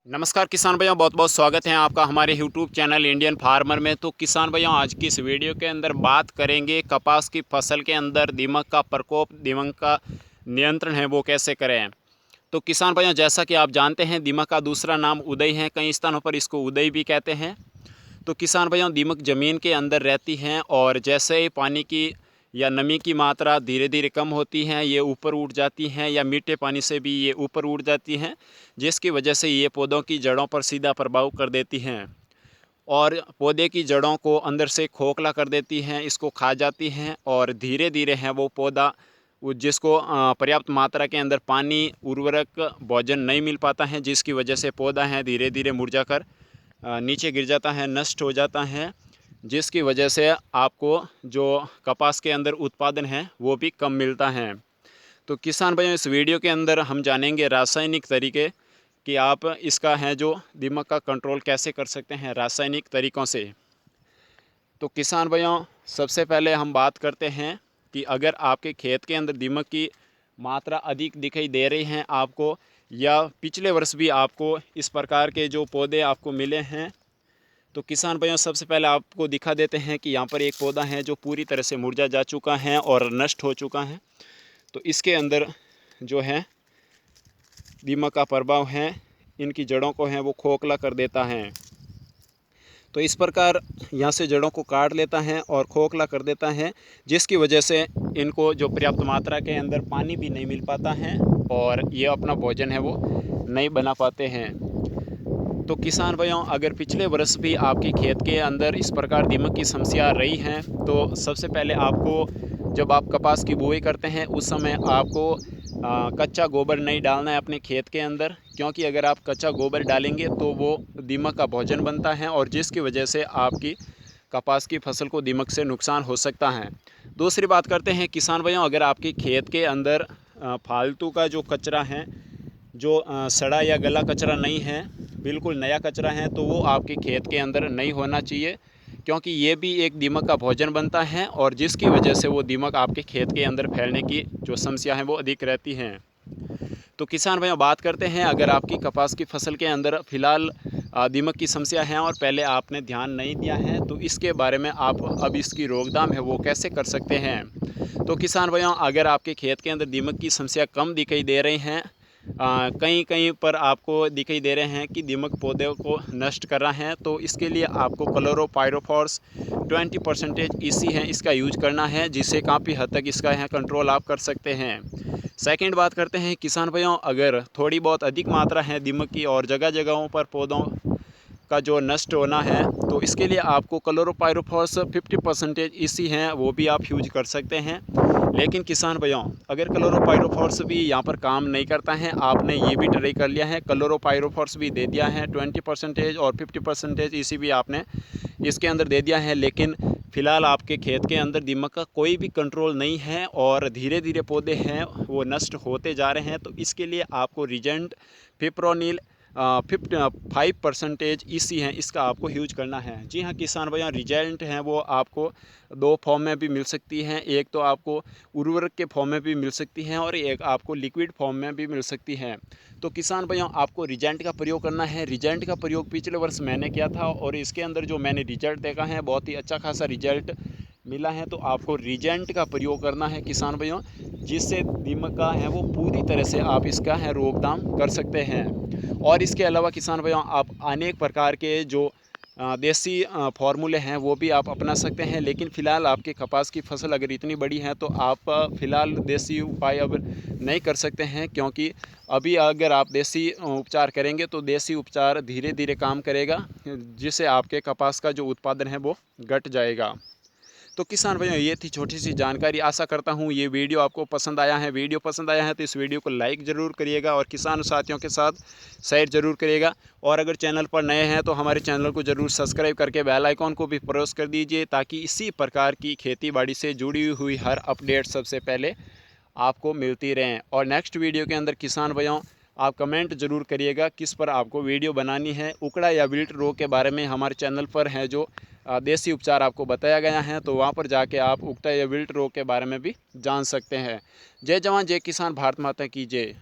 नमस्कार किसान भाइयों, बहुत बहुत स्वागत है आपका हमारे यूट्यूब चैनल इंडियन फार्मर में। तो किसान भाइयों, आज की इस वीडियो के अंदर बात करेंगे कपास की फसल के अंदर दीमक का प्रकोप, दीमक का नियंत्रण है वो कैसे करें। तो किसान भाइयों, जैसा कि आप जानते हैं, दीमक का दूसरा नाम उदय है, कई स्थानों पर इसको उदय भी कहते हैं। तो किसान भाइयों, दीमक ज़मीन के अंदर रहती हैं और जैसे ही पानी की या नमी की मात्रा धीरे धीरे कम होती है, ये ऊपर उठ जाती हैं, या मीठे पानी से भी ये ऊपर उठ जाती हैं, जिसकी वजह से ये पौधों की जड़ों पर सीधा प्रभाव कर देती हैं और पौधे की जड़ों को अंदर से खोखला कर देती हैं, इसको खा जाती हैं और धीरे धीरे है वो पौधा जिसको पर्याप्त मात्रा के अंदर पानी, उर्वरक, भोजन नहीं मिल पाता है, जिसकी वजह से पौधा है धीरे धीरे मुरझाकर नीचे गिर जाता है, नष्ट हो जाता है, जिसकी वजह से आपको जो कपास के अंदर उत्पादन है वो भी कम मिलता है। तो किसान भाइयों, इस वीडियो के अंदर हम जानेंगे रासायनिक तरीके कि आप इसका है जो दीमक का कंट्रोल कैसे कर सकते हैं रासायनिक तरीक़ों से। तो किसान भाइयों, सबसे पहले हम बात करते हैं कि अगर आपके खेत के अंदर दीमक की मात्रा अधिक दिखाई दे रही हैं आपको, या पिछले वर्ष भी आपको इस प्रकार के जो पौधे आपको मिले हैं, तो किसान भाइयों सबसे पहले आपको दिखा देते हैं कि यहाँ पर एक पौधा है जो पूरी तरह से मुरझा जा चुका है और नष्ट हो चुका है। तो इसके अंदर जो है दीमक का प्रभाव है, इनकी जड़ों को है वो खोखला कर देता है। तो इस प्रकार यहाँ से जड़ों को काट लेता है और खोखला कर देता है, जिसकी वजह से इनको जो पर्याप्त मात्रा के अंदर पानी भी नहीं मिल पाता है और ये अपना भोजन है वो नहीं बना पाते हैं। तो किसान भाइयों, अगर पिछले वर्ष भी आपके खेत के अंदर इस प्रकार दीमक की समस्या रही है, तो सबसे पहले आपको जब आप कपास की बुआई करते हैं उस समय आपको कच्चा गोबर नहीं डालना है अपने खेत के अंदर, क्योंकि अगर आप कच्चा गोबर डालेंगे तो वो दीमक का भोजन बनता है और जिसकी वजह से आपकी कपास की फसल को दीमक से नुकसान हो सकता है। दूसरी बात करते हैं किसान भाइयों, अगर आपके खेत के अंदर फालतू का जो कचरा है, जो सड़ा या गला कचरा नहीं है, बिल्कुल नया कचरा है, तो वो आपके खेत के अंदर नहीं होना चाहिए, क्योंकि ये भी एक दीमक का भोजन बनता है और जिसकी वजह से वो दीमक आपके खेत के अंदर फैलने की जो समस्या है वो अधिक रहती हैं। तो किसान भाइयों, बात करते हैं अगर आपकी कपास की फसल के अंदर फ़िलहाल दीमक की समस्या है और पहले आपने ध्यान नहीं दिया है, तो इसके बारे में आप अब इसकी रोकथाम है वो कैसे कर सकते हैं। तो किसान भाइयों, अगर आपके खेत के अंदर दीमक की समस्या कम दिखाई दे रही हैं, कहीं कहीं पर आपको दिखाई दे रहे हैं कि दीमक पौधे को नष्ट कर रहा है, तो इसके लिए आपको क्लोरोपाइरोफॉस 20% ईसी है इसका यूज करना है, जिससे काफ़ी हद तक इसका है कंट्रोल आप कर सकते हैं। सेकंड बात करते हैं किसान भाइयों, अगर थोड़ी बहुत अधिक मात्रा है दीमक की और जगह जगहों पर पौधों का जो नष्ट होना है, तो इसके लिए आपको क्लोरोपाइरोफॉस 50% ईसी हैं वो भी आप यूज कर सकते हैं। लेकिन किसान भाइयों, अगर क्लोरोपाइरोफॉस भी यहाँ पर काम नहीं करता है, आपने ये भी ट्राई कर लिया है, क्लोरोपाइरोफॉस भी दे दिया है 20% और 50% ईसी भी आपने इसके अंदर दे दिया है, लेकिन फ़िलहाल आपके खेत के अंदर दीमक का कोई भी कंट्रोल नहीं है और धीरे धीरे पौधे हैं वो नष्ट होते जा रहे हैं, तो इसके लिए आपको रिजेंट फिप्रोनिल 5% ईसी है इसका आपको यूज करना है। जी हाँ किसान भाइयों, रिजल्ट हैं वो आपको दो फॉर्म में भी मिल सकती हैं, एक तो आपको उर्वरक के फॉर्म में भी मिल सकती हैं और एक आपको लिक्विड फॉर्म में भी मिल सकती हैं। तो किसान भाइयों, आपको रिजेंट का प्रयोग करना है। रिजेंट का प्रयोग पिछले वर्ष मैंने किया था और इसके अंदर जो मैंने रिजल्ट देखा है बहुत ही अच्छा खासा रिजल्ट मिला है। तो आपको रिजेंट का प्रयोग करना है किसान भाइयों, जिससे दीमक का है वो पूरी तरह से आप इसका है रोकथाम कर सकते हैं। और इसके अलावा किसान भाइयों, आप अनेक प्रकार के जो देसी फार्मूले हैं वो भी आप अपना सकते हैं, लेकिन फ़िलहाल आपके कपास की फसल अगर इतनी बड़ी है तो आप फ़िलहाल देसी उपाय अब नहीं कर सकते हैं, क्योंकि अभी अगर आप देसी उपचार करेंगे तो देसी उपचार धीरे धीरे काम करेगा, जिससे आपके कपास का जो उत्पादन है वो घट जाएगा। तो किसान भाइयों, ये थी छोटी सी जानकारी। आशा करता हूँ ये वीडियो आपको पसंद आया है। वीडियो पसंद आया है तो इस वीडियो को लाइक ज़रूर करिएगा और किसान साथियों के साथ शेयर ज़रूर करिएगा। और अगर चैनल पर नए हैं तो हमारे चैनल को ज़रूर सब्सक्राइब करके बेल आइकॉन को भी प्रेस कर दीजिए, ताकि इसी प्रकार की खेती बाड़ी से जुड़ी हुई हर अपडेट सबसे पहले आपको मिलती रहें। और नेक्स्ट वीडियो के अंदर किसान भाइयों, आप कमेंट ज़रूर करिएगा किस पर आपको वीडियो बनानी है। उकड़ा या विल्ट रोग के बारे में हमारे चैनल पर है जो देसी उपचार आपको बताया गया है, तो वहाँ पर जाके आप उकड़ा या विल्ट रोग के बारे में भी जान सकते हैं। जय जवान जय किसान, भारत माता की जय।